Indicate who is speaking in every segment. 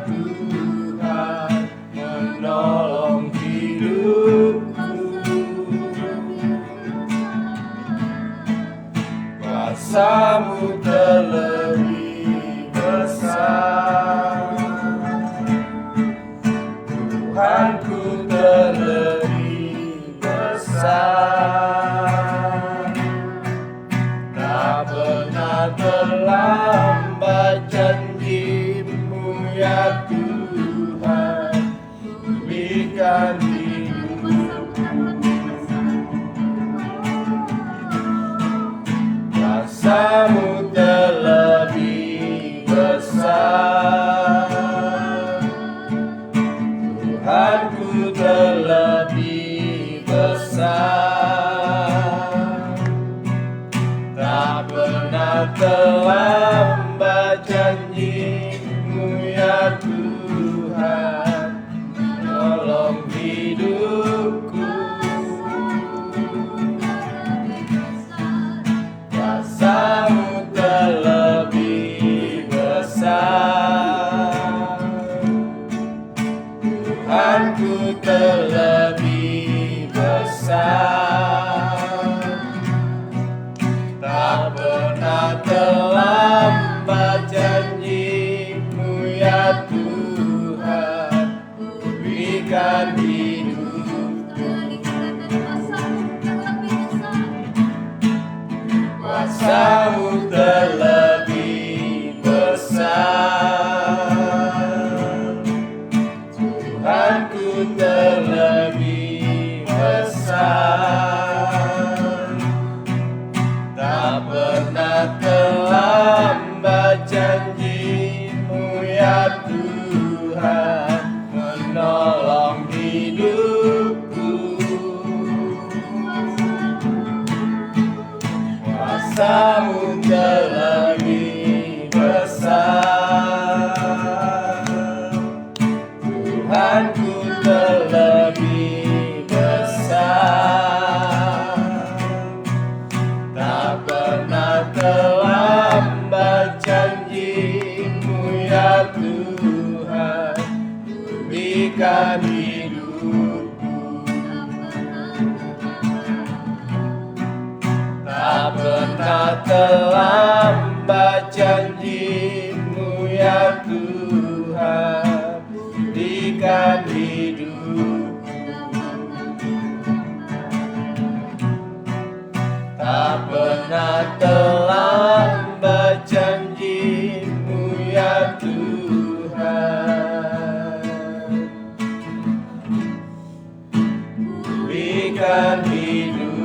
Speaker 1: Tuhan menolong hidupku. Kuasa-Mu terlebih besar, Tuhanku terlebih besar. Tak pernah terlambat janji-Mu ya Tuhan, pulihkan hidupku. Kuasa-Mu terlebih besar, Tuhanku terlebih besar. Tak pernah terlambat janji-Mu ya Tuhan, tolong hidupku. Kuasa-Mu terlebih besar, Tuhanku terlebih besar. Tak pernah terlambat janji-Mu ya Tuhan, pulihkan hidupku. Kuasa-Mu terlebih besar, Tuhanku terlebih besar. Tak pernah terlambat janji-Mu ya Tuhan, menolong hidupku. Kuasa-Mu terlebih besar, Tuhanku terlebih besar. Tak pernah terlambat janji-Mu ya Tuhan, pulihkan hidupku. Tak pernah terlambat janji-Mu ya Tuhan, pulihkan hidupku. Tak pernah terlambat janji-Mu ya Tuhan, pulihkan hidupku.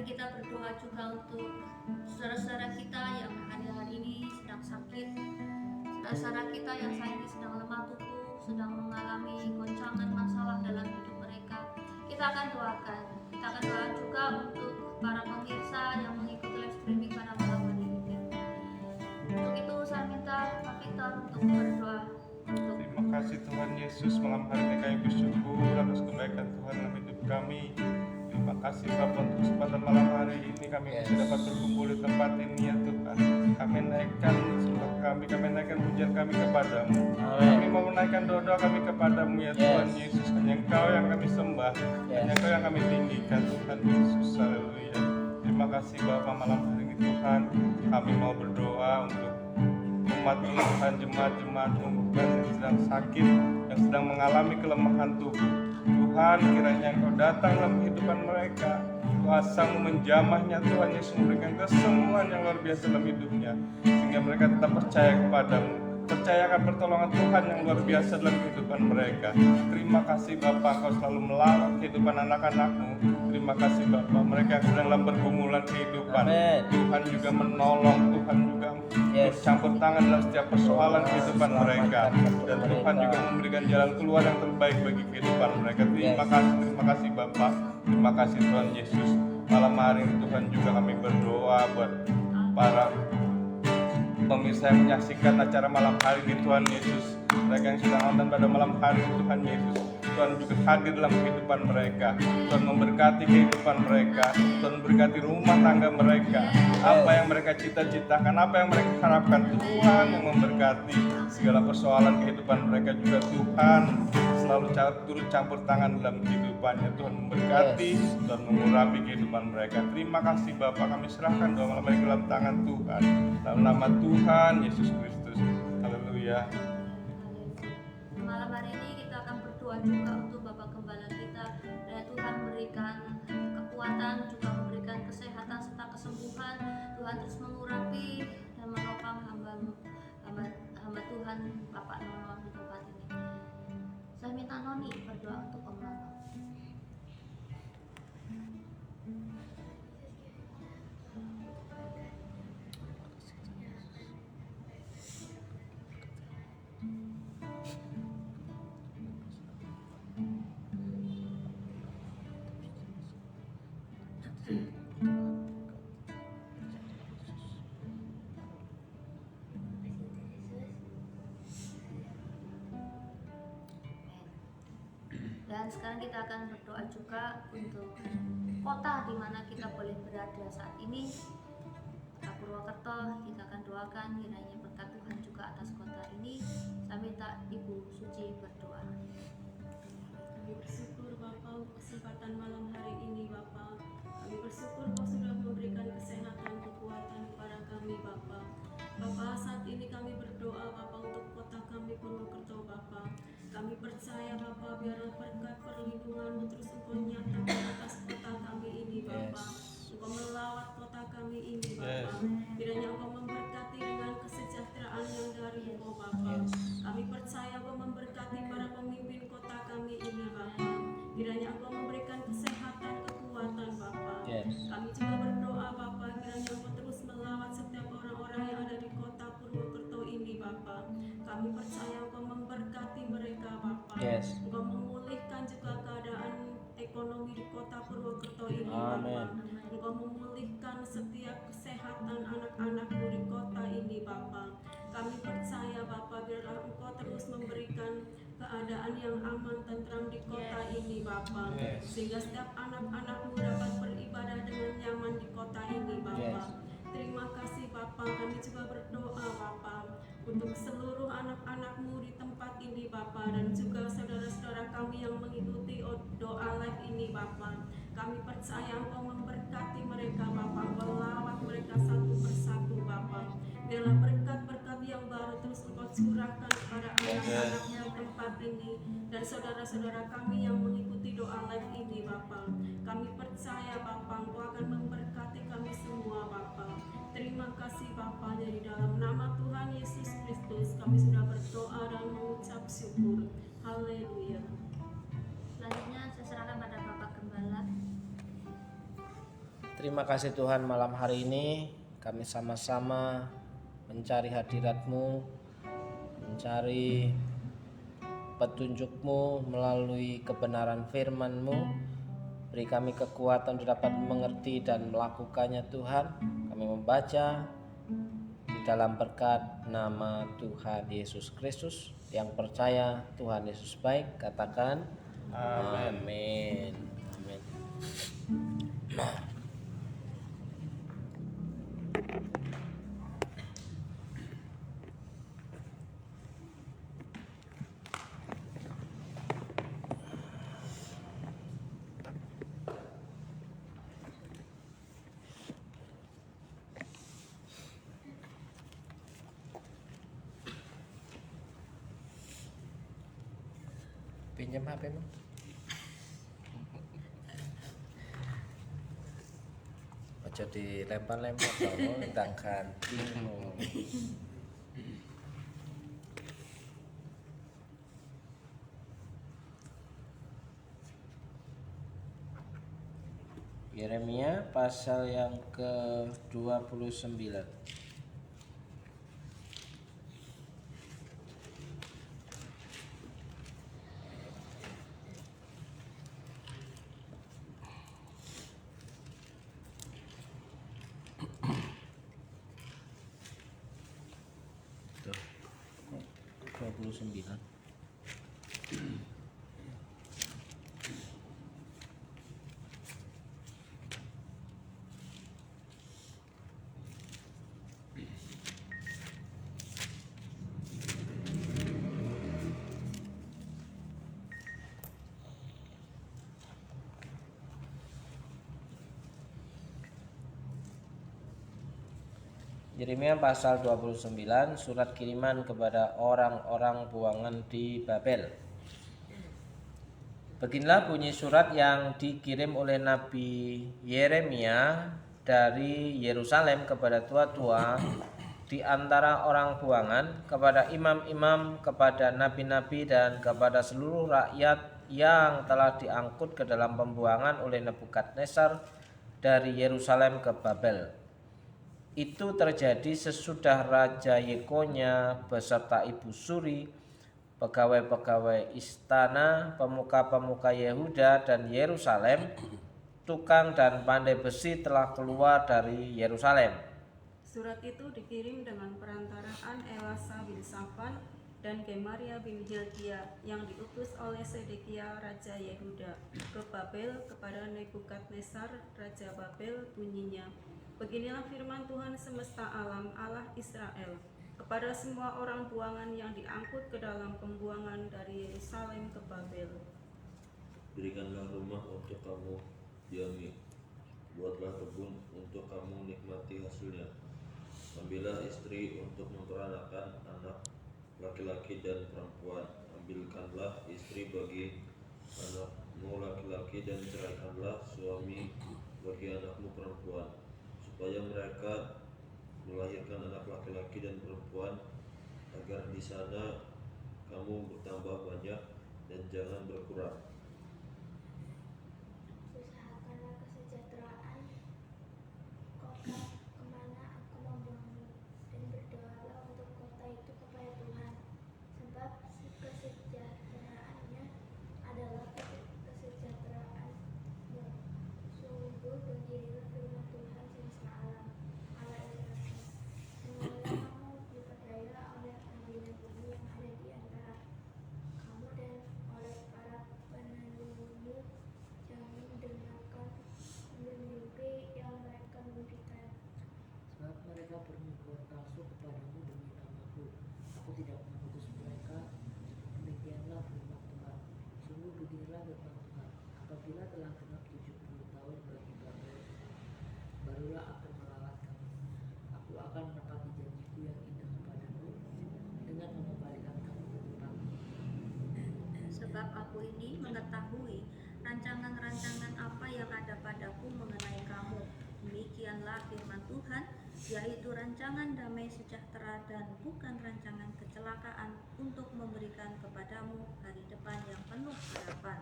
Speaker 2: kita berdoa juga untuk saudara-saudara kita yang hari-hari ini sedang sakit, saudara-saudara kita yang saat ini sedang lemah tubuh, sedang mengalami goncangan masalah dalam hidup mereka. Kita akan doakan. Kita akan doa juga untuk para pemirsa yang mengikuti live streaming pada malam hari ini. Untuk itu saya minta Pak Victor untuk berdoa.
Speaker 3: Terima kasih Tuhan Yesus, malam hari ini kami bersyukur atas kebaikan Tuhan dalam hidup kami. Terima kasih Bapa untuk kesempatan malam hari ini kami bisa dapat berkumpul di tempat ini ya Tuhan. Kami naikkan sembah kami naikkan pujian kami kepadamu. Kami mau menaikkan doa kami kepadamu ya Tuhan Yesus. Hanya Engkau yang kami sembah, hanya Engkau yang kami tinggikan Tuhan Yesus. Haleluya. Terima kasih Bapa malam hari ini Tuhan. Kami mau berdoa untuk umat Tuhan, jemaat-jemaat-Mu yang sedang sakit, yang sedang mengalami kelemahan tubuh. Tuhan, kiranya Engkau datang dalam kehidupan mereka. Kuasa-Mu menjamahnya Tuhan Yesus, memberikan kesembuhan yang luar biasa dalam hidupnya, sehingga mereka tetap percaya kepadamu, percayakan pertolongan Tuhan yang luar biasa dalam kehidupan mereka. Terima kasih Bapa, Engkau selalu melawat kehidupan anak-anak-Mu. Terima kasih Bapa, mereka yang sedang dalam pergumulan kehidupan.
Speaker 1: Amen.
Speaker 3: Tuhan juga menolong, Tuhan juga bercampur tangan dalam setiap persoalan kehidupan mereka, dan Tuhan juga memberikan jalan keluar yang terbaik bagi kehidupan mereka. Terima kasih Bapa, terima kasih Tuhan Yesus. Malam hari ini Tuhan juga kami berdoa buat para pemirsa yang menyaksikan acara malam hari ini Tuhan Yesus. Mereka yang sedang nonton pada malam hari ini Tuhan Yesus, Tuhan juga hadir dalam kehidupan mereka. Tuhan memberkati kehidupan mereka, Tuhan memberkati rumah tangga mereka. Apa yang mereka cita-citakan, apa yang mereka harapkan, Tuhan yang memberkati segala persoalan kehidupan mereka juga. Tuhan selalu turut campur tangan dalam kehidupannya. Tuhan memberkati, Tuhan mengurapi kehidupan mereka. Terima kasih Bapa, kami serahkan doa malam hari dalam tangan Tuhan, dalam nama Tuhan Yesus Kristus. Haleluya.
Speaker 2: Malam hari ini kita akan berdoa juga untuk Bapak Gembala kita, dan Tuhan memberikan kekuatan, juga memberikan kesehatan serta kesembuhan. Tuhan terus mengurapi dan menopang hamba Tuhan Bapak Nono di tempat ini. Saya minta Noni berdoa untuk Om Nono. Dan sekarang kita akan berdoa juga untuk kota di mana kita boleh berada saat ini, Kota Purwokerto. Kita akan doakan kiranya berkat Tuhan juga atas kota ini. Saya minta Ibu Suci berdoa.
Speaker 4: Kami bersyukur Bapa untuk kesempatan malam hari ini Bapa. Kami bersyukur Kau sudah memberikan kesehatan, kekuatan kepada kami Bapa. Bapa, saat ini kami berdoa Bapa untuk kota kami Purwokerto Bapa. Kami percaya Bapa, biarlah berkat perlindungan-Mu terus Engkau nyatakan atas kota kami ini Bapa. Engkau melawat kota kami ini Bapa. Kiranya Engkau memberkati dengan kesejahteraan yang dari Engkau Bapa. Kami percaya Engkau memberkati para pemimpin kota kami ini Bapa. Kiranya Engkau memberikan kesehatan, kekuatan Bapa. Kami juga berdoa Bapa, kiranya Engkau terus melawat setiap orang-orang yang ada di kota Purwokerto ini Bapa. Kami percaya Engkau memberkati mereka Bapa. Engkau memulihkan juga keadaan ekonomi di kota Purwokerto ini Bapa. Engkau memulihkan setiap kesehatan anak-anak-Mu di kota ini Bapa. Kami percaya Bapa, biarlah Engkau terus memberikan keadaan yang aman, tentram di kota ini Bapa. Sehingga setiap anak-anak-Mu dapat beribadah dengan nyaman di kota ini Bapa. Terima kasih Bapa, kami juga berdoa Bapa untuk seluruh anak-anak-Mu di tempat ini Bapa, dan juga saudara-saudara kami yang mengikuti doa live ini Bapa. Kami percaya Engkau memberkati mereka Bapa, Engkau lawat mereka satu persatu Bapa. Biarlah berkat-berkat yang baru terus Engkau curahkan kepada anak-anak-Mu di tempat ini dan saudara-saudara kami yang mengikuti doa live ini Bapa. Kami percaya Bapa, Engkau akan memberkati kami semua Bapa. Terima kasih Bapa, dari dalam nama Tuhan Yesus Kristus kami sudah berdoa dan mengucap syukur. Haleluya.
Speaker 2: Selanjutnya saya serahkan pada Bapak Gembala.
Speaker 5: Terima kasih Tuhan, malam hari ini kami sama-sama mencari hadirat-Mu, mencari petunjuk-Mu melalui kebenaran firman-Mu. Beri kami kekuatan untuk dapat mengerti dan melakukannya Tuhan. Kami membaca di dalam berkat nama Tuhan Yesus Kristus. Yang percaya Tuhan Yesus baik, katakan amin. Amin. Pinjam HP-mu. Aja dilempar-lempar dong, tentang gantimu. Yeremia pasal yang ke-29. Tuh, 29. Yeremia pasal 29, surat kiriman kepada orang-orang buangan di Babel. Beginilah bunyi surat yang dikirim oleh Nabi Yeremia dari Yerusalem kepada tua-tua di antara orang buangan, kepada imam-imam, kepada nabi-nabi, dan kepada seluruh rakyat yang telah diangkut ke dalam pembuangan oleh Nebukadnezar dari Yerusalem ke Babel. Itu terjadi sesudah Raja Yekonya beserta Ibu Suri, pegawai-pegawai istana, pemuka-pemuka Yehuda dan Yerusalem, tukang dan pandai besi telah keluar dari Yerusalem.
Speaker 4: Surat itu dikirim dengan perantaraan Elasa bin Safan dan Gemaria bin Hilkia yang diutus oleh Sedekia Raja Yehuda ke Babel kepada Nebukadnezar Raja Babel. Bunyinya, beginilah firman Tuhan semesta alam, Allah Israel, kepada semua orang buangan yang diangkut ke dalam pembuangan dari Yerusalem ke Babel.
Speaker 6: Berikanlah rumah untuk kamu diami, buatlah kebun untuk kamu nikmati hasilnya. Ambillah istri untuk memperanakan anak laki-laki dan perempuan. Ambilkanlah istri bagi anakmu laki-laki dan ceraikanlah suami bagi anakmu perempuan, supaya mereka melahirkan anak laki-laki dan perempuan, agar di sana kamu bertambah banyak dan jangan berkurang.
Speaker 7: Usahakanlah kesejahteraan kota kemana aku membuangmu, dan berdoalah untuk kota itu kepada Tuhan, sebab kesejahteraannya adalah kesejahteraanmu. Sungguh beginilah firman Tuhan semesta alam, Allah Israel, mulailah kamu diperdaya oleh nabi-nabimu yang ada di antara kamu dan oleh para penandungmu. Jangan mendengarkan mimpi yang mereka mimpikan.
Speaker 8: Sebab mereka bernubuat palsu kepadamu demi namaku. Aku tidak mengutus mereka. Demikianlah firman Tuhan. Sungguh beginilah firman Tuhan. Apabila telah genap 70 tahun bagi Babel, barulah aku melawan kamu. Aku akan menepati janjiku yang indah kepadamu dengan mengembalikan kamu ke tempatmu.
Speaker 2: Sebab aku ini mengetahui rancangan-rancangan apa yang ada padaku mengenai kamu. Demikianlah firman Tuhan, yaitu rancangan damai sejahtera dan bukan rancangan kecelakaan, untuk memberikan kepadamu hari depan yang penuh harapan.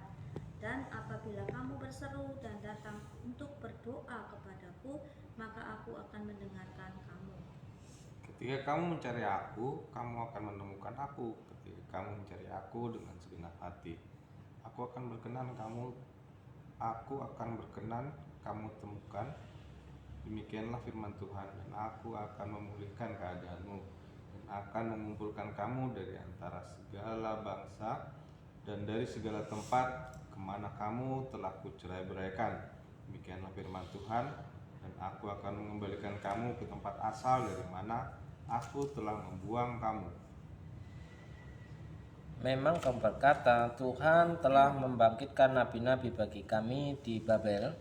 Speaker 2: Dan apabila kamu berseru dan datang untuk berdoa kepadaku, maka aku akan mendengarkan kamu.
Speaker 3: Ketika kamu mencari aku, kamu akan menemukan aku. Ketika kamu mencari aku dengan segenap hati, aku akan berkenan kamu temukan. Demikianlah firman Tuhan, dan aku akan memulihkan keadaanmu dan akan mengumpulkan kamu dari antara segala bangsa dan dari segala tempat kemana kamu telah kucerai-beraikan. Demikianlah firman Tuhan, dan aku akan mengembalikan kamu ke tempat asal dari mana aku telah membuang kamu.
Speaker 5: Memang kamu berkata, Tuhan telah membangkitkan nabi-nabi bagi kami di Babel.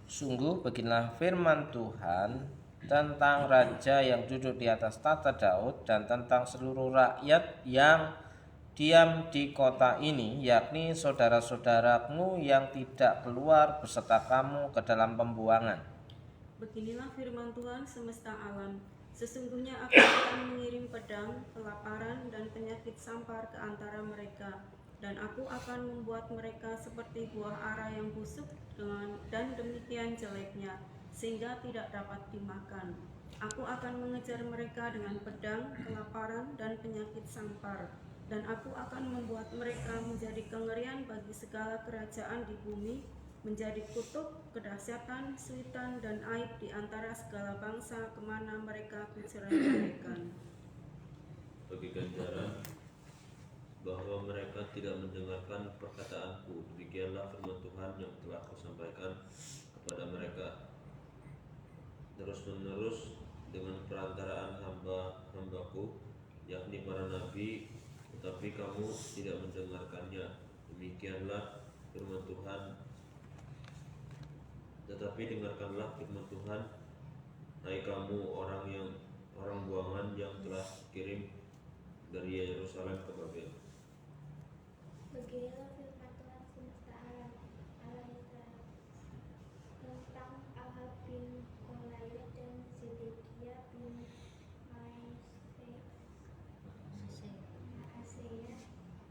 Speaker 5: Sungguh beginilah firman Tuhan tentang raja yang duduk di atas tahta Daud dan tentang seluruh rakyat yang diam di kota ini, yakni saudara-saudaramu yang tidak keluar beserta kamu ke dalam pembuangan.
Speaker 4: Beginilah firman Tuhan semesta alam. Sesungguhnya aku akan mengirim pedang, kelaparan, dan penyakit sampar ke antara mereka. Dan aku akan membuat mereka seperti buah ara yang busuk dan demikian jeleknya, sehingga tidak dapat dimakan. Aku akan mengejar mereka dengan pedang, kelaparan, dan penyakit sampar. Dan aku akan membuat mereka menjadi kengerian bagi segala kerajaan di bumi, menjadi kutuk, kedahsyatan, suitan, dan aib di antara segala bangsa kemana mereka kucerai-beraikan.
Speaker 6: Bagi ganjaran bahwa mereka tidak mendengarkan perkataanku, demikianlah firman Tuhan yang telah kusampaikan kepada mereka terus-menerus dengan perantaraan hamba-hambaku, yakni para nabi, tetapi kamu tidak mendengarkannya. Demikianlah firman Tuhan. Tetapi dengarkanlah firman Tuhan, hai kamu orang buangan yang telah kirim dari Yerusalem ke Babel.
Speaker 7: Beginilah firman Tuhan semesta alam, Allah Israel, tentang Ahab bin Kolaya dan Zedekia bin Maaseya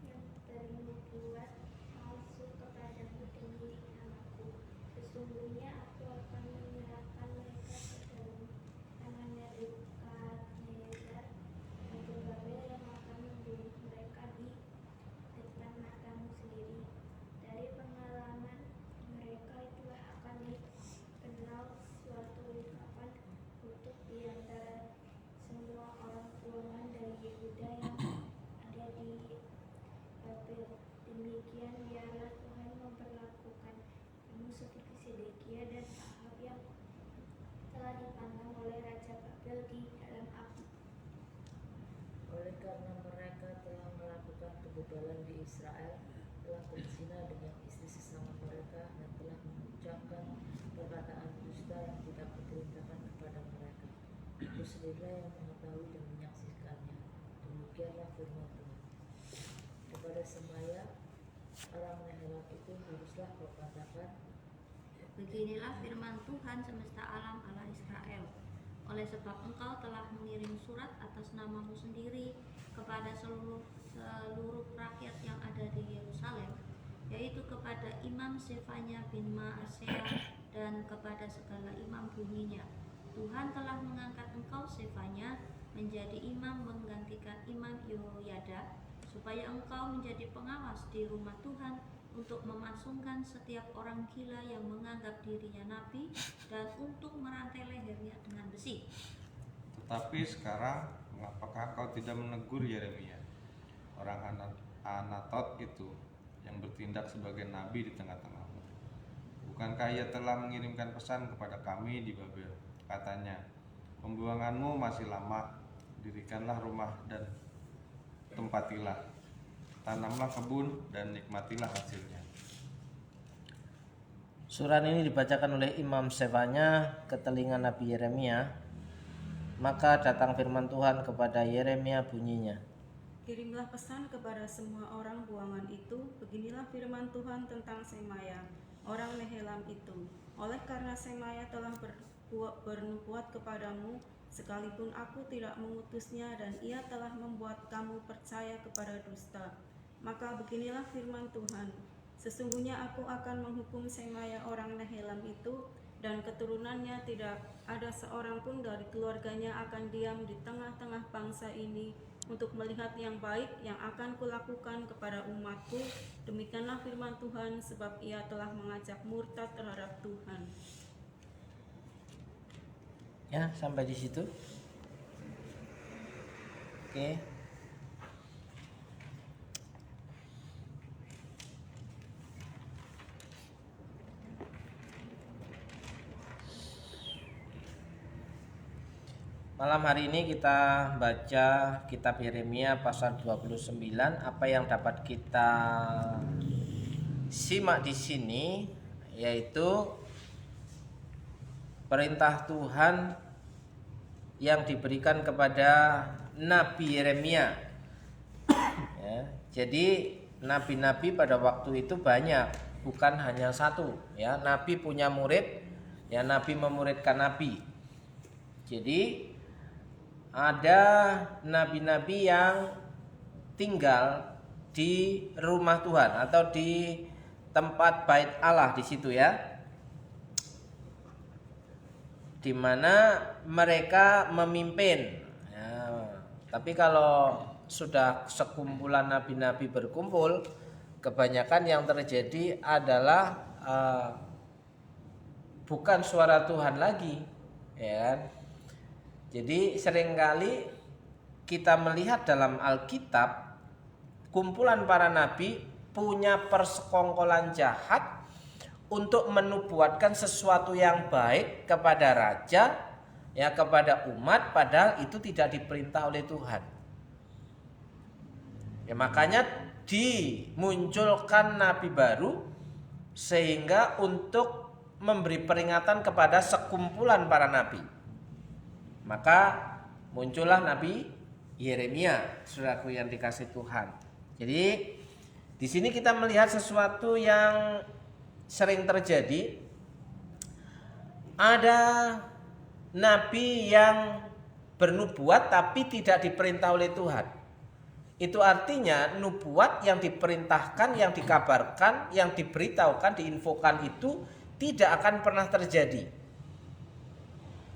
Speaker 7: yang bernubuat palsu kepadamu demi namaku. Sesungguhnya aku akan menyerahkan mereka ke dalam tangan Nebukadnezar raja Babel yang akan membunuh mereka di depan matamu sendiri. Dari pengalaman mereka itulah akan dikenal suatu ungkapan kutuk di antara semua orang buangan dari Yehuda yang ada di Babel. Demikian biarlah Tuhan memperlakukan kamu seperti Zedekia dan Ahab yang telah dipanggang oleh Raja Babel di dalam api.
Speaker 8: Oleh karena mereka telah melakukan kebebalahan di Israel, telah berzina dengan istri sesama mereka, dan telah mengucapkan perkataan dusta yang tidak kuperintahkan kepada mereka. Aku sendirilah yang mengetahui dan menyaksikannya. Demikianlah firman Tuhan. Kepada Semaya, orang Nehelam itu haruslah kau katakan,
Speaker 2: Beginilah firman Tuhan semesta alam, Allah Israel. Oleh sebab engkau telah mengirim surat atas namamu sendiri kepada seluruh rakyat yang ada di Yerusalem, yaitu kepada Imam Sefanya bin Maaseya dan kepada segala imam bunyinya, Tuhan telah mengangkat engkau Sefanya menjadi imam menggantikan Imam Yehoyada, supaya engkau menjadi pengawas di rumah Tuhan untuk memasungkan setiap orang gila yang menganggap dirinya nabi dan untuk merantai lehernya dengan besi.
Speaker 3: Tetapi sekarang, mengapakah kau tidak menegur Yeremia, orang Anatot itu, yang bertindak sebagai nabi di tengah-tengahmu? Bukankah ia telah mengirimkan pesan kepada kami di Babel? Katanya, pembuanganmu masih lama, dirikanlah rumah dan tempatilah, tanamlah kebun dan nikmatilah hasilnya.
Speaker 5: Surat ini dibacakan oleh Imam Sefanya ke telinga Nabi Yeremia. Maka datang firman Tuhan kepada Yeremia bunyinya,
Speaker 4: Kirimlah pesan kepada semua orang buangan itu, beginilah firman Tuhan tentang Semaya, orang Nehelam itu. Oleh karena Semaya telah bernubuat kepadamu, sekalipun aku tidak mengutusnya, dan ia telah membuat kamu percaya kepada dusta. Maka beginilah firman Tuhan, Sesungguhnya aku akan menghukum Semaya orang Nehelam itu, dan keturunannya tidak ada seorang pun dari keluarganya akan diam di tengah-tengah bangsa ini untuk melihat yang baik yang akan kulakukan kepada umatku. Demikianlah firman Tuhan, sebab ia telah mengajak murtad terhadap Tuhan.
Speaker 5: Ya, sampai di situ. Oke. Malam hari ini kita baca kitab Yeremia pasal 29. Apa yang dapat kita simak di sini yaitu perintah Tuhan yang diberikan kepada Nabi Yeremia. Ya, jadi nabi-nabi pada waktu itu banyak, bukan hanya satu. Ya, nabi punya murid, ya nabi memuridkan nabi. Jadi ada nabi-nabi yang tinggal di rumah Tuhan atau di tempat bait Allah di situ ya, di mana mereka memimpin. Ya, tapi kalau sudah sekumpulan nabi-nabi berkumpul, kebanyakan yang terjadi adalah bukan suara Tuhan lagi, ya kan? Jadi seringkali kita melihat dalam Alkitab kumpulan para nabi punya persekongkolan jahat untuk menubuatkan sesuatu yang baik kepada raja, ya kepada umat, padahal itu tidak diperintah oleh Tuhan. Ya makanya dimunculkan nabi baru sehingga untuk memberi peringatan kepada sekumpulan para nabi. Maka muncullah Nabi Yeremia, saudaraku yang dikasih Tuhan. Jadi di sini kita melihat sesuatu yang sering terjadi. Ada nabi yang bernubuat tapi tidak diperintah oleh Tuhan. Itu artinya nubuat yang diperintahkan, yang dikabarkan, yang diberitahukan, diinfokan itu tidak akan pernah terjadi.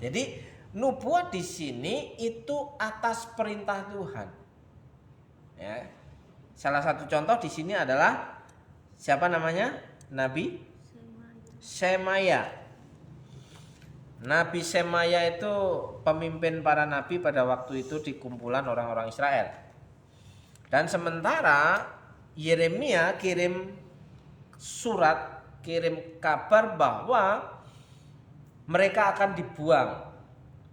Speaker 5: Jadi nubuat di sini itu atas perintah Tuhan. Ya. Salah satu contoh di sini adalah siapa namanya? Nabi Semaya. Nabi Semaya itu pemimpin para nabi pada waktu itu di kumpulan orang-orang Israel. Dan sementara Yeremia kirim surat, kirim kabar bahwa mereka akan dibuang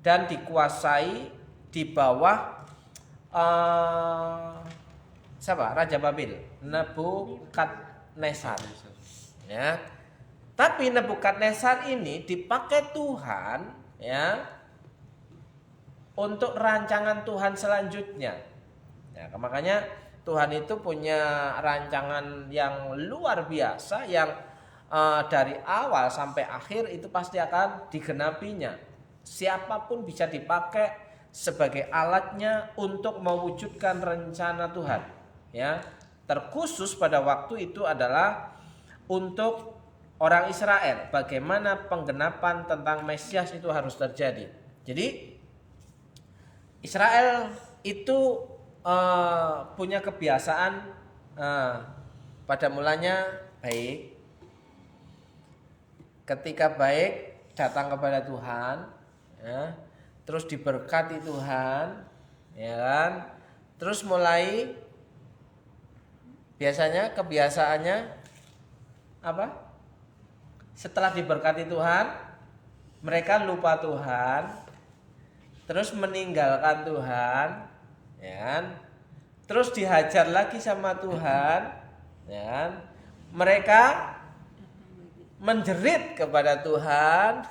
Speaker 5: dan dikuasai di bawah siapa? Raja Babil, Nebukadnezar. Ya. Tapi Nebukadnezar ini dipakai Tuhan ya untuk rancangan Tuhan selanjutnya. Ya, makanya Tuhan itu punya rancangan yang luar biasa yang dari awal sampai akhir itu pasti akan digenapinya. Siapapun bisa dipakai sebagai alatnya untuk mewujudkan rencana Tuhan. Ya, terkhusus pada waktu itu adalah untuk orang Israel. Bagaimana penggenapan tentang Mesias itu harus terjadi. Jadi Israel itu punya kebiasaan pada mulanya baik. Ketika baik datang kepada Tuhan, ya, terus diberkati Tuhan, ya kan? Terus mulai biasanya kebiasaannya apa? Setelah diberkati Tuhan, mereka lupa Tuhan, terus meninggalkan Tuhan, ya kan? Terus dihajar lagi sama Tuhan, ya kan? Mereka menjerit kepada Tuhan,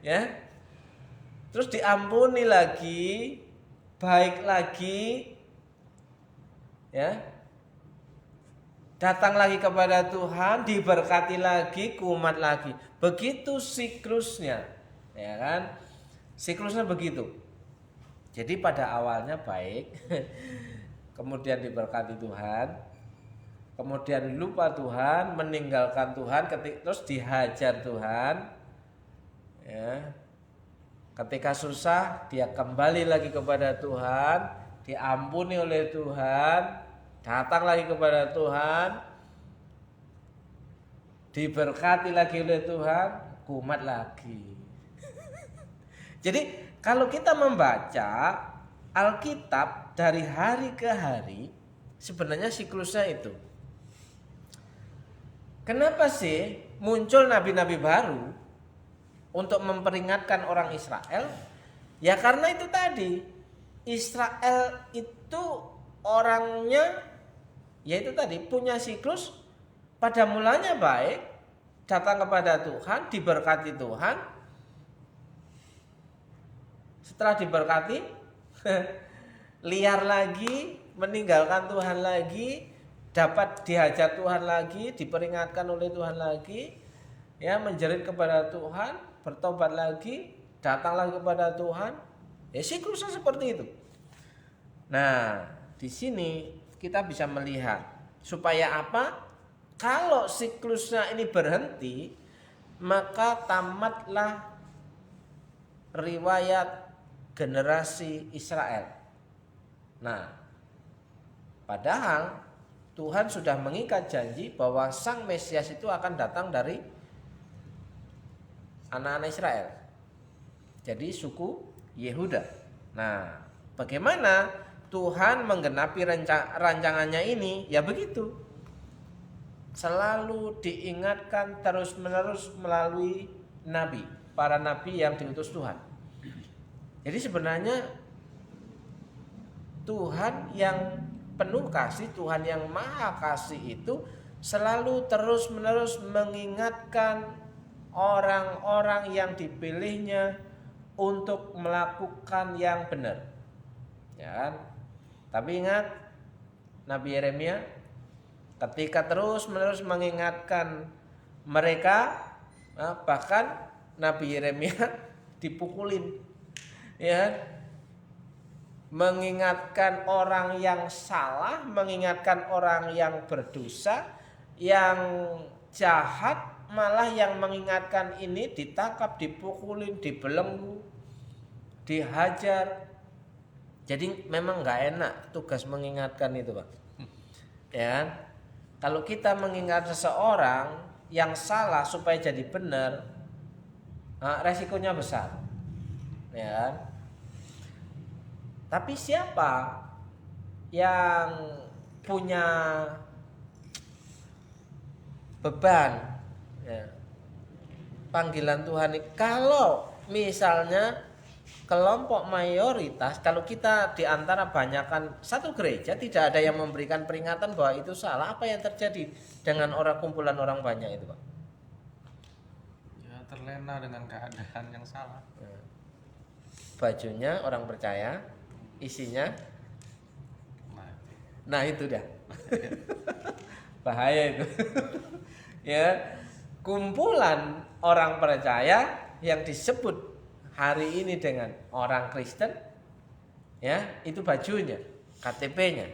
Speaker 5: ya. Terus diampuni lagi, baik lagi, ya. Datang lagi kepada Tuhan, diberkati lagi, kumat lagi. Begitu siklusnya, ya kan? Siklusnya begitu. Jadi pada awalnya baik, kemudian diberkati Tuhan, kemudian lupa Tuhan, meninggalkan Tuhan, terus dihajar Tuhan, ya. Ketika susah dia kembali lagi kepada Tuhan, diampuni oleh Tuhan, datang lagi kepada Tuhan, diberkati lagi oleh Tuhan, kumat lagi. Jadi kalau kita membaca Alkitab dari hari ke hari, sebenarnya siklusnya itu. Kenapa sih muncul nabi-nabi baru untuk memperingatkan orang Israel? Ya karena itu tadi, Israel itu orangnya, yaitu tadi punya siklus, pada mulanya baik, datang kepada Tuhan, diberkati Tuhan. Setelah diberkati, liar lagi, meninggalkan Tuhan lagi, dapat dihajar Tuhan lagi, diperingatkan oleh Tuhan lagi, ya, menjerit kepada Tuhan, bertobat lagi, datang lagi kepada Tuhan. Ya siklusnya seperti itu. Nah, di sini kita bisa melihat supaya apa? Kalau siklusnya ini berhenti, maka tamatlah riwayat generasi Israel. Nah, padahal Tuhan sudah mengikat janji bahwa Sang Mesias itu akan datang dari anak-anak Israel. Jadi suku Yehuda. Nah, bagaimana Tuhan menggenapi rancangannya ini? Ya begitu. Selalu diingatkan terus-menerus melalui nabi, para nabi yang diutus Tuhan. Jadi sebenarnya Tuhan yang penuh kasih, Tuhan yang maha kasih itu selalu terus-menerus mengingatkan orang-orang yang dipilihnya untuk melakukan yang benar. Ya kan? Tapi ingat Nabi Yeremia ketika terus-menerus mengingatkan mereka, bahkan Nabi Yeremia dipukulin. Ya, mengingatkan orang yang salah, mengingatkan orang yang berdosa, yang jahat, malah yang mengingatkan ini ditangkap, dipukulin, dibelenggu, dihajar. Jadi memang nggak enak tugas mengingatkan itu, Pak. Ya, kalau kita mengingat seseorang yang salah supaya jadi benar, resikonya besar. Ya. Tapi siapa yang punya beban, ya, panggilan Tuhan ini? Kalau misalnya kelompok mayoritas, kalau kita di antara banyakan satu gereja tidak ada yang memberikan peringatan bahwa itu salah, apa yang terjadi dengan kumpulan orang banyak itu, Pak?
Speaker 3: Ya, terlena dengan keadaan yang salah.
Speaker 5: Bajunya orang percaya, isinya nah itu dah. Bahaya itu. Ya, kumpulan orang percaya yang disebut hari ini dengan orang Kristen, ya, itu bajunya, KTP-nya.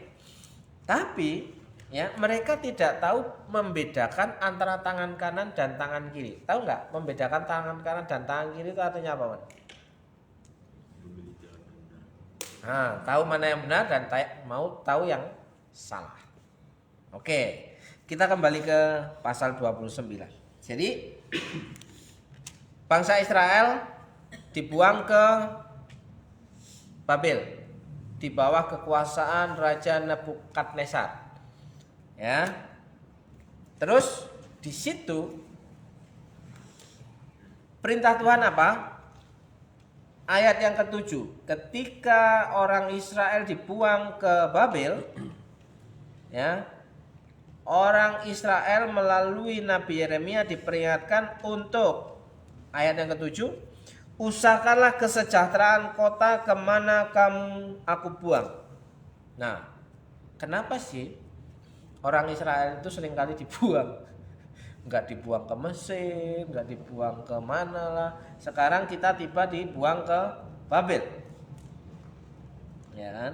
Speaker 5: Tapi ya, mereka tidak tahu membedakan antara tangan kanan dan tangan kiri. Tahu nggak membedakan tangan kanan dan tangan kiri itu artinya apa, Man? Nah, tahu mana yang benar dan mau tahu yang salah. Oke, kita kembali ke pasal 29. Jadi bangsa Israel dibuang ke Babel di bawah kekuasaan Raja Nebukadnezar. Ya. Terus di situ perintah Tuhan apa? Ayat yang ke-7, ketika orang Israel dibuang ke Babel, ya, orang Israel melalui Nabi Yeremia diperingatkan untuk, ayat yang ke-7, usahakanlah kesejahteraan kota kemana aku buang. Nah, kenapa sih orang Israel itu seringkali dibuang? Enggak dibuang ke Mesir, enggak dibuang ke mana lah. Sekarang kita tiba dibuang ke Babel. Ya kan?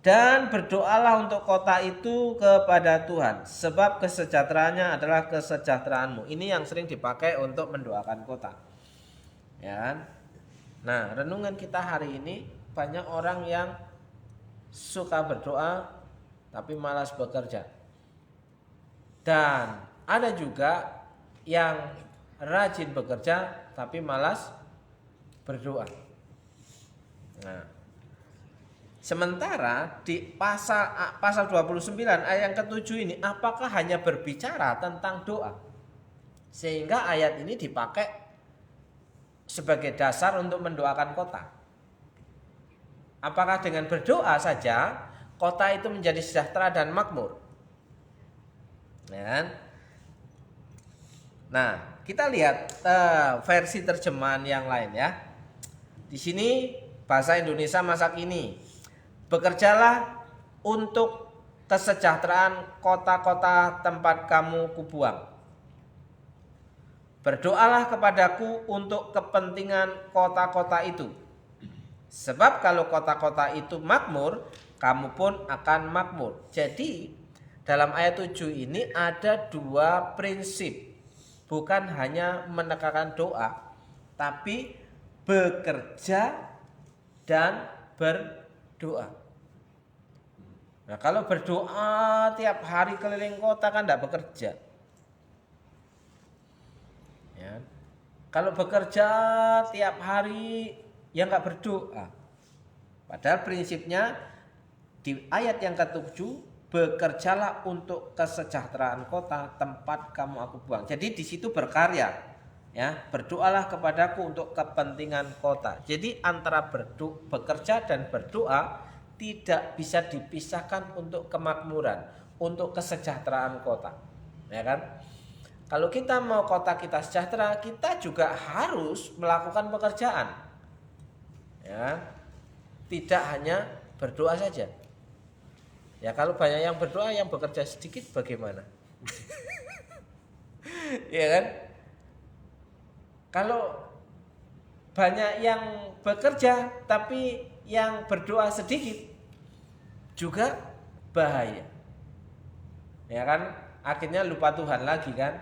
Speaker 5: Dan berdoalah untuk kota itu kepada Tuhan, sebab kesejahteraannya adalah kesejahteraanmu. Ini yang sering dipakai untuk mendoakan kota. Ya kan? Nah, renungan kita hari ini banyak orang yang suka berdoa tapi malas bekerja. Dan ada juga yang rajin bekerja tapi malas berdoa. Nah, sementara di pasal 29 ayat yang ke-7 ini apakah hanya berbicara tentang doa? Sehingga ayat ini dipakai sebagai dasar untuk mendoakan kota. Apakah dengan berdoa saja kota itu menjadi sejahtera dan makmur? Ya. Nah, kita lihat versi terjemahan yang lain ya. Di sini bahasa Indonesia masa kini. Bekerjalah untuk kesejahteraan kota-kota tempat kamu kubuang. Berdoalah kepadaku untuk kepentingan kota-kota itu. Sebab kalau kota-kota itu makmur, kamu pun akan makmur. Jadi dalam ayat 7 ini ada dua prinsip. Bukan hanya menekankan doa, tapi bekerja dan berdoa. Nah, kalau berdoa tiap hari keliling kota kan tidak bekerja. Ya. Kalau bekerja tiap hari ya nggak berdoa. Padahal prinsipnya di ayat yang ke-7, bekerjalah untuk kesejahteraan kota tempat kamu aku buang. Jadi di situ berkarya, ya, berdoalah kepadaku untuk kepentingan kota. Jadi antara bekerja dan berdoa tidak bisa dipisahkan untuk kemakmuran, untuk kesejahteraan kota, ya kan? Kalau kita mau kota kita sejahtera, kita juga harus melakukan pekerjaan, ya, tidak hanya berdoa saja. Ya kalau banyak yang berdoa, yang bekerja sedikit bagaimana? Ya kan? Kalau banyak yang bekerja tapi yang berdoa sedikit juga bahaya. Ya kan? Akhirnya lupa Tuhan lagi kan?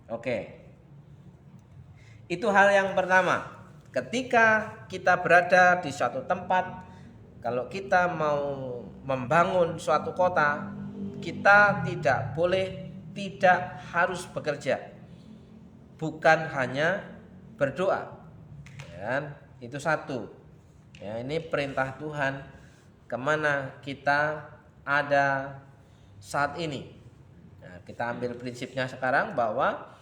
Speaker 5: Oke. Itu hal yang pertama. Ketika kita berada di suatu tempat, kalau kita mau membangun suatu kota, kita tidak boleh tidak harus bekerja. Bukan hanya berdoa. Ya, itu satu. Ya, ini perintah Tuhan kemana kita ada saat ini. Nah, kita ambil prinsipnya sekarang bahwa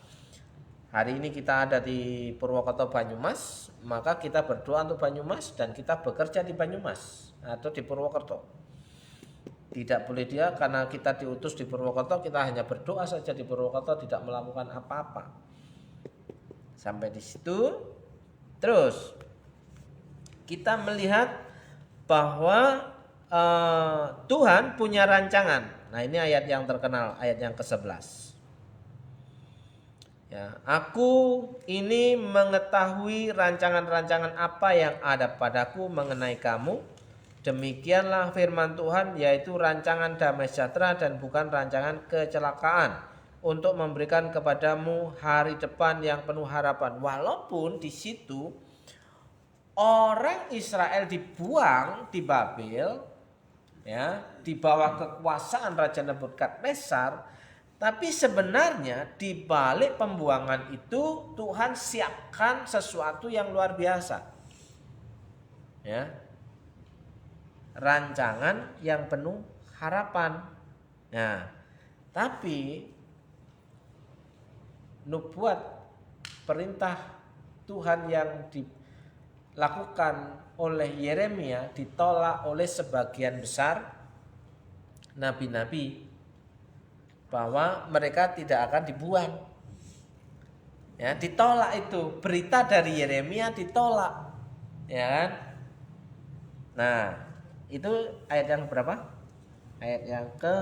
Speaker 5: hari ini kita ada di Purwokerto Banyumas, maka kita berdoa untuk Banyumas dan kita bekerja di Banyumas atau di Purwokerto. Tidak boleh dia karena kita diutus di Purwokerto, kita hanya berdoa saja di Purwokerto, tidak melakukan apa-apa. Sampai di situ. Terus kita melihat bahwa Tuhan punya rancangan. Nah, ini ayat yang terkenal, ayat yang ke-11. Ya, aku ini mengetahui rancangan-rancangan apa yang ada padaku mengenai kamu. Demikianlah firman Tuhan, yaitu rancangan damai sejahtera dan bukan rancangan kecelakaan, untuk memberikan kepadamu hari depan yang penuh harapan. Walaupun di situ orang Israel dibuang di Babel, ya, di bawah kekuasaan Raja Nebukadnezar. Tapi sebenarnya di balik pembuangan itu Tuhan siapkan sesuatu yang luar biasa. Ya. Rancangan yang penuh harapan. Nah, tapi nubuat perintah Tuhan yang dilakukan oleh Yeremia ditolak oleh sebagian besar nabi-nabi, bahwa mereka tidak akan dibuang. Ya, ditolak itu. Berita dari Yeremia ditolak. Ya kan? Nah, itu ayat yang berapa? Ayat yang ke.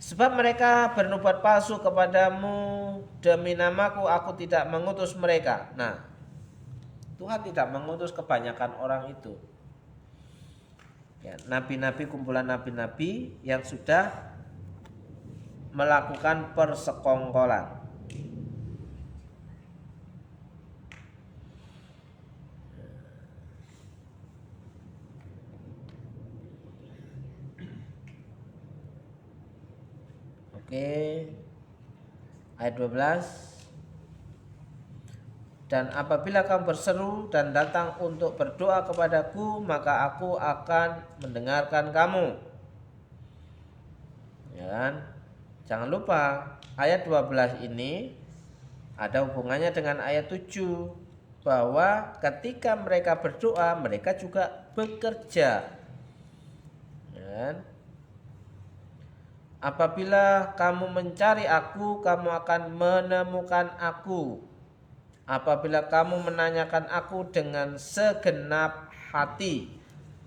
Speaker 5: Sebab mereka bernubuat palsu kepadamu, demi namaku aku tidak mengutus mereka. Nah, Tuhan tidak mengutus kebanyakan orang itu. Ya, nabi-nabi, kumpulan nabi-nabi yang sudah melakukan persekongkolan. Oke. Ayat 12. Dan apabila kamu berseru dan datang untuk berdoa kepadaku, maka aku akan mendengarkan kamu. Ya kan? Jangan lupa ayat 12 ini ada hubungannya dengan ayat 7, bahwa ketika mereka berdoa, mereka juga bekerja. Ya kan? Apabila kamu mencari aku, kamu akan menemukan aku. Apabila kamu menanyakan aku dengan segenap hati,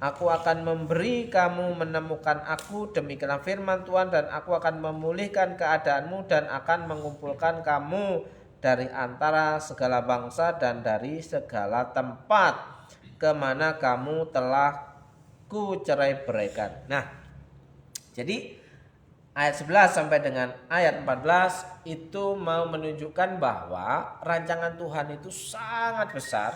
Speaker 5: aku akan memberi kamu menemukan aku, demikianlah firman Tuhan, dan aku akan memulihkan keadaanmu dan akan mengumpulkan kamu dari antara segala bangsa dan dari segala tempat kemana kamu telah kucerai-beraikan. Nah, jadi ayat 11 sampai dengan ayat 14 itu mau menunjukkan bahwa rancangan Tuhan itu sangat besar.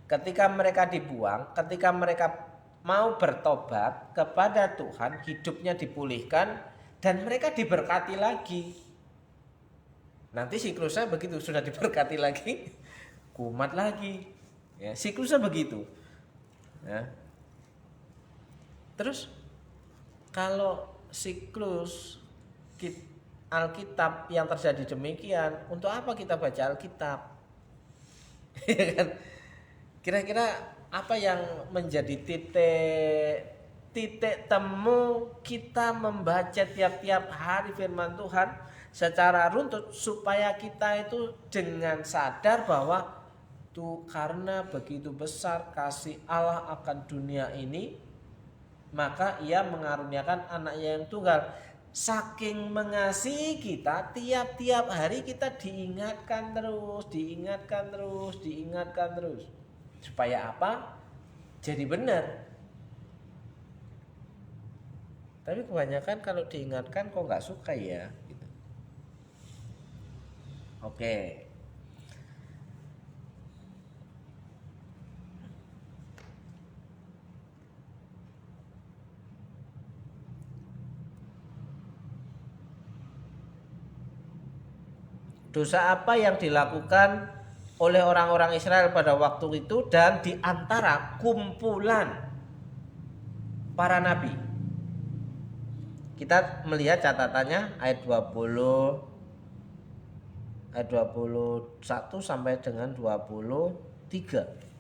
Speaker 5: Ketika mereka dibuang, ketika mereka mau bertobat kepada Tuhan, hidupnya dipulihkan dan mereka diberkati lagi. Nanti siklusnya begitu, sudah diberkati lagi, kumat lagi. Ya, siklusnya begitu. Ya. Terus kalau siklus Alkitab yang terjadi demikian, untuk apa kita baca Alkitab? Kira-kira apa yang menjadi titik temu kita membaca tiap-tiap hari firman Tuhan secara runtut, supaya kita itu dengan sadar bahwa tuh karena begitu besar kasih Allah akan dunia ini, maka Ia mengaruniakan anaknya yang tunggal. Saking mengasihi kita, tiap-tiap hari kita diingatkan terus. Supaya apa? Jadi benar. Tapi kebanyakan kalau diingatkan kok nggak suka ya. Gitu. Oke. Dosa apa yang dilakukan oleh orang-orang Israel pada waktu itu dan di antara kumpulan para nabi? Kita melihat catatannya ayat 21 sampai dengan 23.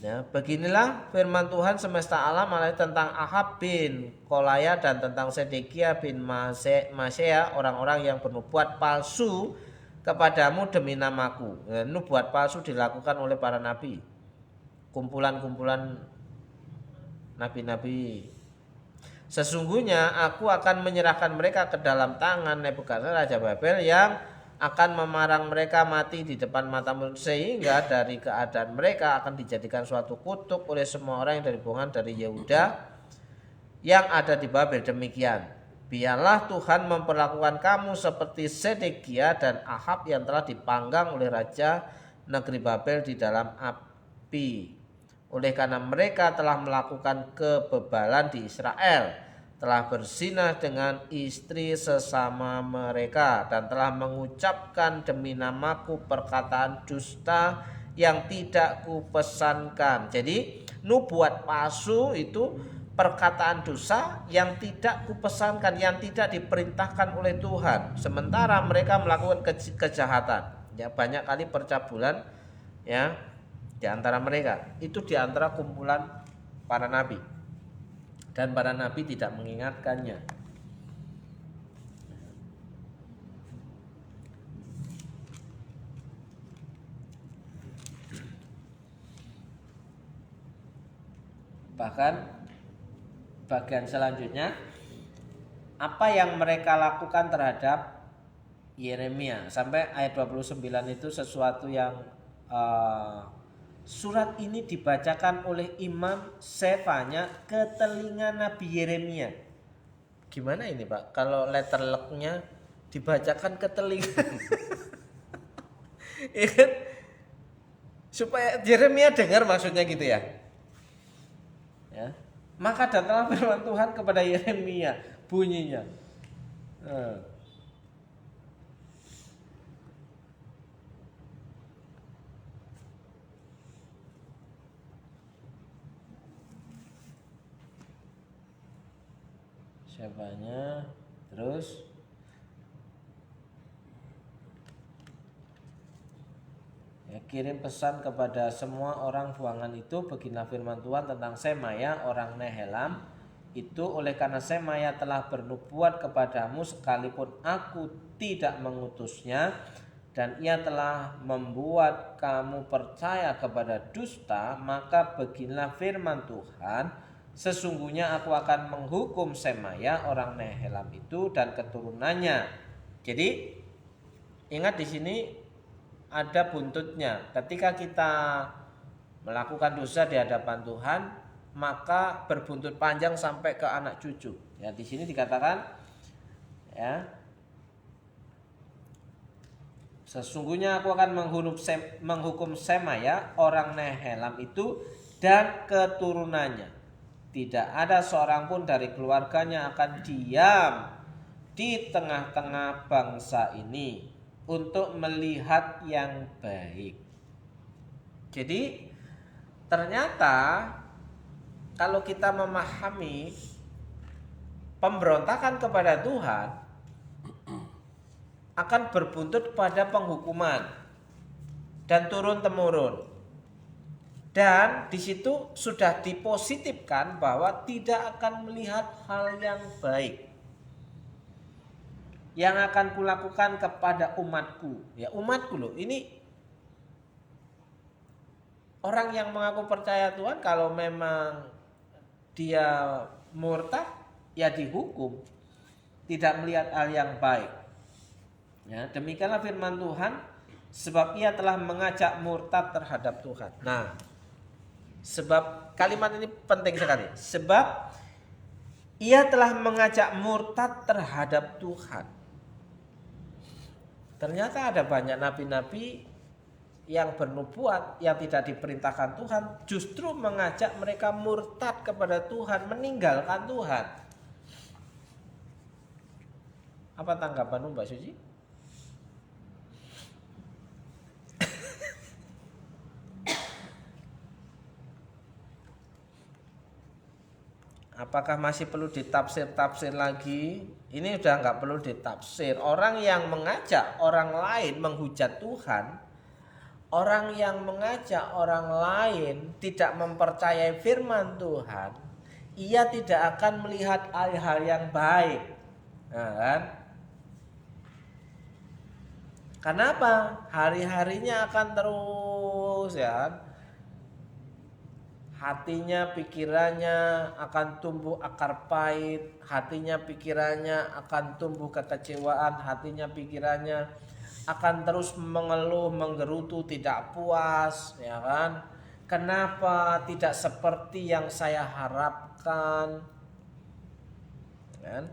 Speaker 5: Ya, beginilah firman Tuhan semesta alam tentang Ahab bin Kolaya dan tentang Sedekia bin Masea, orang-orang yang bernubuat palsu kepadamu demi namaku. Ya, nubuat palsu dilakukan oleh para nabi, kumpulan-kumpulan nabi-nabi. Sesungguhnya aku akan menyerahkan mereka ke dalam tangan Nebukadnezar Raja Babel yang akan memarang mereka mati di depan matamu, sehingga dari keadaan mereka akan dijadikan suatu kutuk oleh semua orang yang dari golongan dari Yehuda yang ada di Babel. Demikian biarlah Tuhan memperlakukan kamu seperti Sedekia dan Ahab yang telah dipanggang oleh raja negeri Babel di dalam api, oleh karena mereka telah melakukan kebebalan di Israel, telah berzinah dengan istri sesama mereka, dan telah mengucapkan demi namaku perkataan dusta yang tidak kupesankan. Jadi nubuat palsu itu perkataan dosa yang tidak kupesankan, yang tidak diperintahkan oleh Tuhan. Sementara mereka melakukan kejahatan. Ya, banyak kali percabulan ya di antara mereka. Itu di antara kumpulan para nabi. Dan para nabi tidak mengingatkannya. Bahkan bagian selanjutnya, apa yang mereka lakukan terhadap Yeremia sampai ayat 29 itu sesuatu yang surat ini dibacakan oleh Imam Sefanya ke telinga Nabi Yeremia. Gimana ini Pak? Kalau letter luck-nya dibacakan ke telinga. Ya kan? Supaya Yeremia dengar maksudnya gitu ya. Ya. Maka datanglah firman Tuhan kepada Yeremia, bunyinya. Siapanya? Terus ya, kirim pesan kepada semua orang buangan itu, beginilah firman Tuhan tentang Semaya orang Nehelam itu, oleh karena Semaya telah bernubuat kepadamu sekalipun aku tidak mengutusnya, dan ia telah membuat kamu percaya kepada dusta, maka beginilah firman Tuhan, sesungguhnya aku akan menghukum Semaya orang Nehelam itu dan keturunannya. Jadi ingat di sini ada buntutnya. Ketika kita melakukan dosa di hadapan Tuhan, maka berbuntut panjang sampai ke anak cucu. Ya, di sini dikatakan ya, sesungguhnya aku akan menghukum Semaya orang Nehelam itu dan keturunannya. Tidak ada seorang pun dari keluarganya akan diam di tengah-tengah bangsa ini untuk melihat yang baik. Jadi ternyata kalau kita memahami pemberontakan kepada Tuhan akan berbuntut pada penghukuman dan turun-temurun. Dan di situ sudah dipositifkan bahwa tidak akan melihat hal yang baik yang akan kulakukan kepada umatku. Ya, umatku loh, ini orang yang mengaku percaya Tuhan, kalau memang dia murtad ya dihukum, tidak melihat hal yang baik. Ya, demikianlah firman Tuhan, sebab ia telah mengajak murtad terhadap Tuhan. Nah, sebab kalimat ini penting sekali. Sebab ia telah mengajak murtad terhadap Tuhan. Ternyata ada banyak nabi-nabi yang bernubuat yang tidak diperintahkan Tuhan, justru mengajak mereka murtad kepada Tuhan, meninggalkan Tuhan. Apa tanggapanmu Mbak Suci? Apakah masih perlu ditafsir-tafsir lagi? Ini udah nggak perlu ditafsir. Orang yang mengajak orang lain menghujat Tuhan, orang yang mengajak orang lain tidak mempercayai firman Tuhan, ia tidak akan melihat hal-hal yang baik. Nah, kan? Kenapa? Hari-harinya akan terus ya kan? Hatinya, pikirannya akan tumbuh akar pahit, hatinya, pikirannya akan tumbuh kekecewaan, hatinya, pikirannya akan terus mengeluh, menggerutu, tidak puas, ya kan? Kenapa tidak seperti yang saya harapkan? Kan?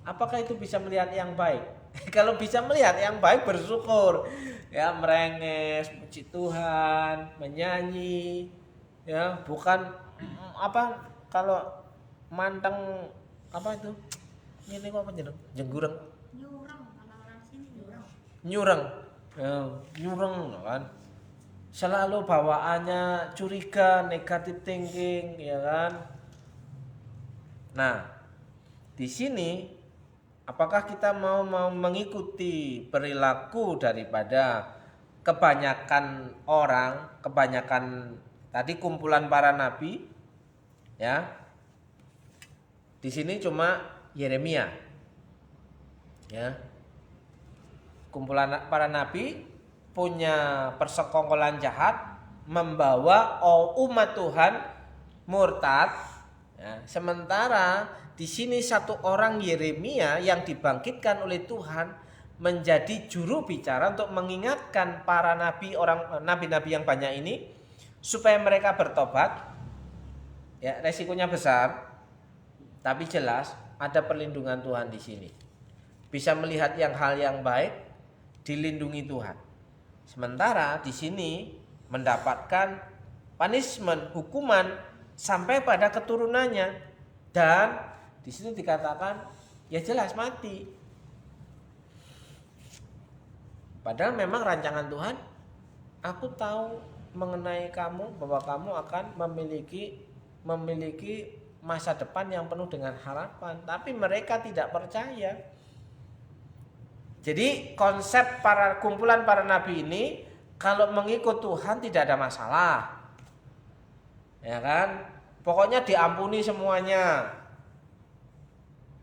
Speaker 5: Apakah itu bisa melihat yang baik? Kalau bisa melihat yang baik, bersyukur, ya, merenges, puji Tuhan, menyanyi. Ya, bukan apa kalau manteng apa itu? Ini kok apa jenggureng? Nyureng. Ya, nyureng kan. Selalu bawaannya curiga, negative thinking, ya kan? Nah, di sini apakah kita mau mengikuti perilaku daripada kebanyakan orang, kebanyakan tadi kumpulan para nabi, ya. Di sini cuma Yeremia, ya. Kumpulan para nabi punya persekongkolan jahat, membawa umat Tuhan murtad. Ya. Sementara di sini satu orang Yeremia yang dibangkitkan oleh Tuhan menjadi juru bicara untuk mengingatkan para nabi, orang nabi-nabi yang banyak ini, supaya mereka bertobat. Ya, resikonya besar, tapi jelas ada perlindungan Tuhan di sini. Bisa melihat hal yang baik, dilindungi Tuhan. Sementara di sini mendapatkan punishment, hukuman sampai pada keturunannya, dan di situ dikatakan ya jelas mati. Padahal memang rancangan Tuhan, aku tahu mengenai kamu bahwa kamu akan memiliki masa depan yang penuh dengan harapan, tapi mereka tidak percaya. Jadi konsep kumpulan para nabi ini, kalau mengikut Tuhan tidak ada masalah, ya kan? Pokoknya diampuni semuanya,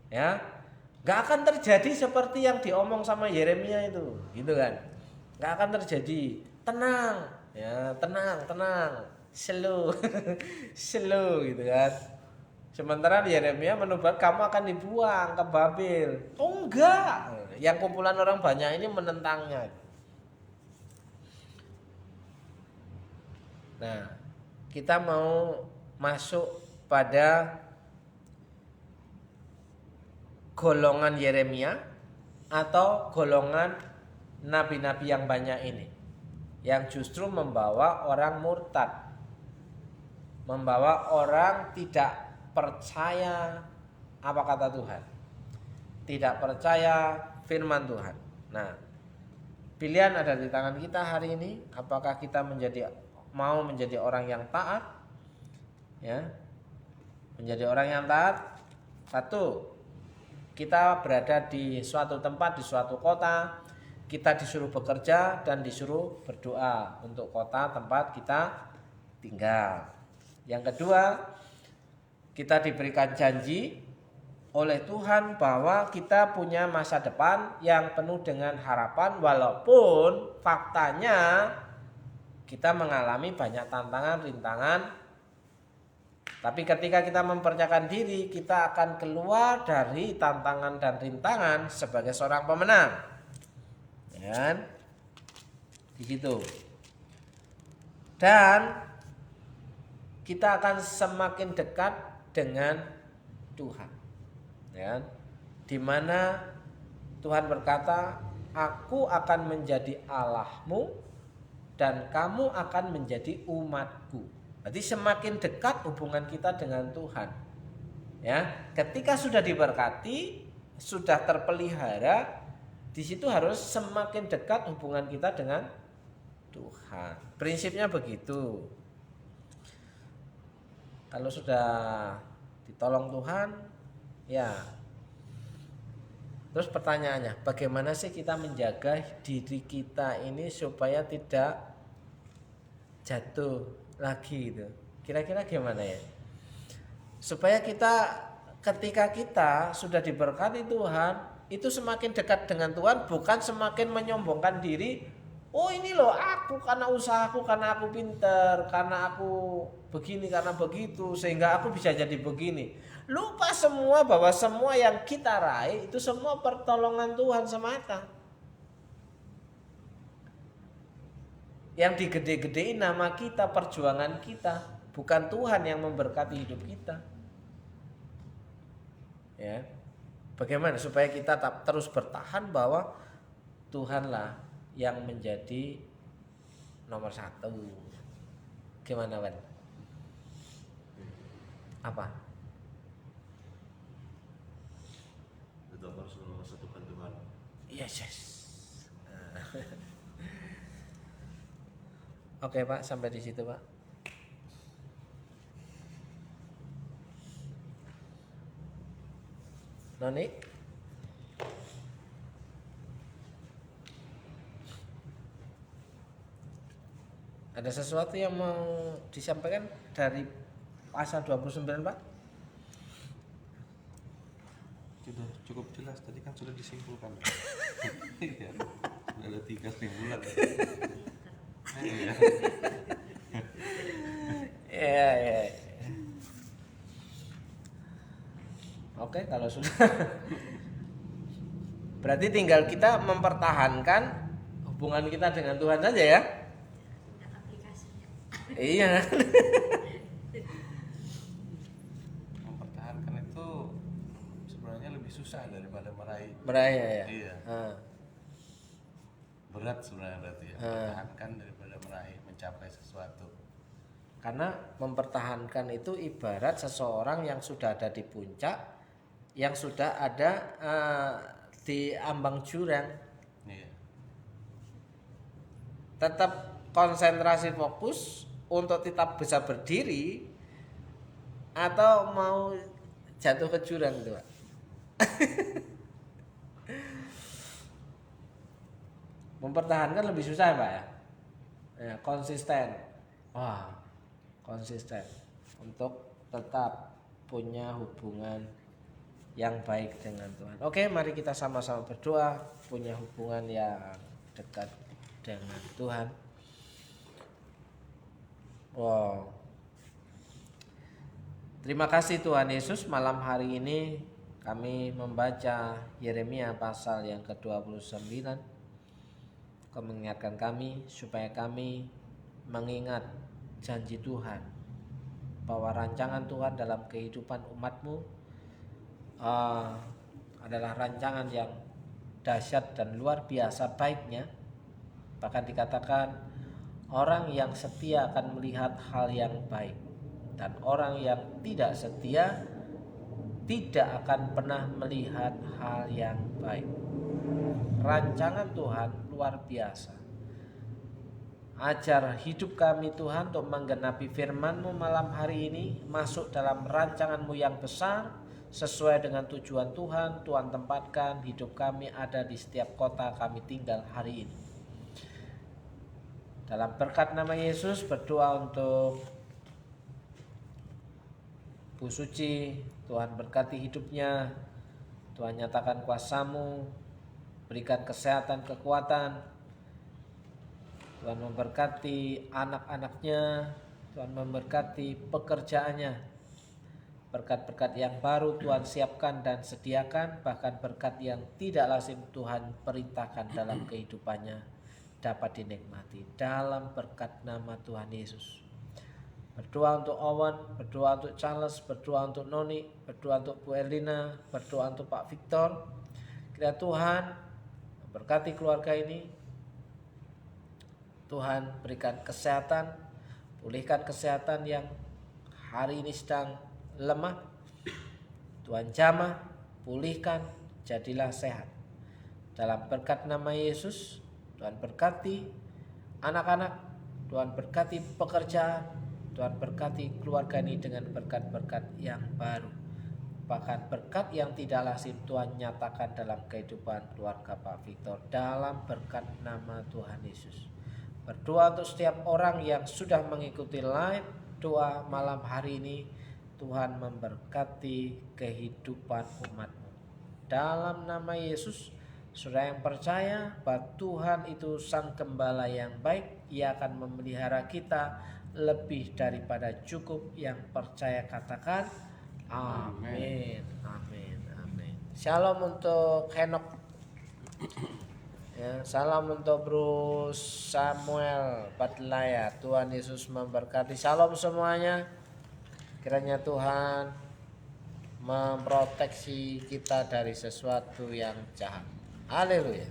Speaker 5: ya. Gak akan terjadi seperti yang diomong sama Yeremia itu, gitu kan? Gak akan terjadi. Tenang, ya, tenang, slow, slow, gitu kan? Sementara Yeremia menubat kamu akan dibuang ke Babel. Oh enggak, yang kumpulan orang banyak ini menentangnya. Nah, kita mau masuk pada golongan Yeremia atau golongan nabi-nabi yang banyak ini, yang justru membawa orang murtad, membawa orang tidak percaya apa kata Tuhan, tidak percaya firman Tuhan. Nah, pilihan ada di tangan kita hari ini. Apakah kita mau menjadi orang yang taat, ya, menjadi orang yang taat. Satu, kita berada di suatu tempat, di suatu kota, kita disuruh bekerja dan disuruh berdoa untuk kota tempat kita tinggal. Yang kedua, kita diberikan janji oleh Tuhan bahwa kita punya masa depan yang penuh dengan harapan, walaupun faktanya kita mengalami banyak tantangan, rintangan. Tapi ketika kita mempercayakan diri, kita akan keluar dari tantangan dan rintangan sebagai seorang pemenang. Ya, di situ. Dan kita akan semakin dekat dengan Tuhan. Ya, di mana Tuhan berkata, aku akan menjadi Allahmu dan kamu akan menjadi umatku. Berarti semakin dekat hubungan kita dengan Tuhan. Ya, ketika sudah diberkati, sudah terpelihara, di situ harus semakin dekat hubungan kita dengan Tuhan. Prinsipnya begitu. Kalau sudah ditolong Tuhan, ya. Terus pertanyaannya, bagaimana sih kita menjaga diri kita ini supaya tidak jatuh lagi gitu? Kira-kira gimana ya? Supaya kita ketika kita sudah diberkati Tuhan, itu semakin dekat dengan Tuhan, bukan semakin menyombongkan diri. Oh ini loh aku, karena usahaku, karena aku pinter, karena aku begini, karena begitu, sehingga aku bisa jadi begini. Lupa semua bahwa semua yang kita raih itu semua pertolongan Tuhan semata. Yang digede-gedein nama kita, perjuangan kita, bukan Tuhan yang memberkati hidup kita. Ya, bagaimana supaya kita terus bertahan bahwa Tuhanlah yang menjadi nomor satu. Gimana, Wan? Apa?
Speaker 6: Tetap harus menosatukan Tuhan.
Speaker 5: Yes. Oke Pak, sampai di situ Pak. Noni? Ada sesuatu yang mau disampaikan dari pasal 29 Pak?
Speaker 3: Sudah cukup jelas, tadi kan sudah disimpulkan. Iya, ada 3 kesimpulan.
Speaker 5: Ya. Oke, kalau sudah berarti tinggal kita mempertahankan hubungan kita dengan Tuhan saja ya.
Speaker 2: aplikasinya.
Speaker 5: Iya.
Speaker 1: Mempertahankan itu sebenarnya lebih susah daripada meraih.
Speaker 5: Meraya ya.
Speaker 1: Iya. Berat sebenarnya berarti ya. Mempertahankan daripada meraih, mencapai sesuatu.
Speaker 5: Karena mempertahankan itu ibarat seseorang yang sudah ada di puncak, yang sudah ada di ambang jurang,
Speaker 1: Iya.
Speaker 5: tetap konsentrasi fokus untuk tetap bisa berdiri atau mau jatuh ke jurang itu, Pak. Mempertahankan lebih susah, Pak ya. Ya, konsisten. Wah, konsisten untuk tetap punya hubungan yang baik dengan Tuhan. Oke, mari kita sama-sama berdoa punya hubungan yang dekat dengan Tuhan. Wow. Terima kasih Tuhan Yesus, malam hari ini kami membaca Yeremia pasal yang ke-29. Kau mengingatkan kami supaya kami mengingat janji Tuhan bahwa rancangan Tuhan dalam kehidupan umat-Mu adalah rancangan yang dahsyat dan luar biasa baiknya. Bahkan dikatakan orang yang setia akan melihat hal yang baik, dan orang yang tidak setia tidak akan pernah melihat hal yang baik. Rancangan Tuhan luar biasa. Ajar hidup kami Tuhan untuk menggenapi firman-Mu malam hari ini, masuk dalam rancangan-Mu yang besar, sesuai dengan tujuan Tuhan. Tuhan tempatkan hidup kami ada di setiap kota kami tinggal hari ini. Dalam berkat nama Yesus berdoa untuk Bu Suci, Tuhan berkati hidupnya, Tuhan nyatakan kuasa-Mu, berikan kesehatan, kekuatan. Tuhan memberkati anak-anaknya, Tuhan memberkati pekerjaannya. Berkat-berkat yang baru Tuhan siapkan dan sediakan, bahkan berkat yang tidak lazim Tuhan perintahkan dalam kehidupannya dapat dinikmati dalam berkat nama Tuhan Yesus. Berdoa untuk Owen, berdoa untuk Charles, berdoa untuk Noni, berdoa untuk Bu Erlina, berdoa untuk Pak Victor. Kiranya Tuhan berkati keluarga ini. Tuhan berikan kesehatan, pulihkan kesehatan yang hari ini sedang lemah. Tuhan jamah, pulihkan, jadilah sehat. Dalam berkat nama Yesus, Tuhan berkati anak-anak, Tuhan berkati pekerjaan, Tuhan berkati keluarga ini dengan berkat-berkat yang baru. Bahkan berkat yang tidak lazim Tuhan nyatakan dalam kehidupan keluarga Pak Victor dalam berkat nama Tuhan Yesus. Berdoa untuk setiap orang yang sudah mengikuti live doa malam hari ini. Tuhan memberkati kehidupan umat-Mu. Dalam nama Yesus, saudara yang percaya bahwa Tuhan itu Sang Gembala yang baik. Ia akan memelihara kita lebih daripada cukup. Yang percaya katakan amin. Amin. Amin. Shalom untuk Henok. Ya, salam untuk Bro Samuel Padlaya. Tuhan Yesus memberkati. Shalom semuanya. Kiranya Tuhan memproteksi kita dari sesuatu yang jahat. Haleluya.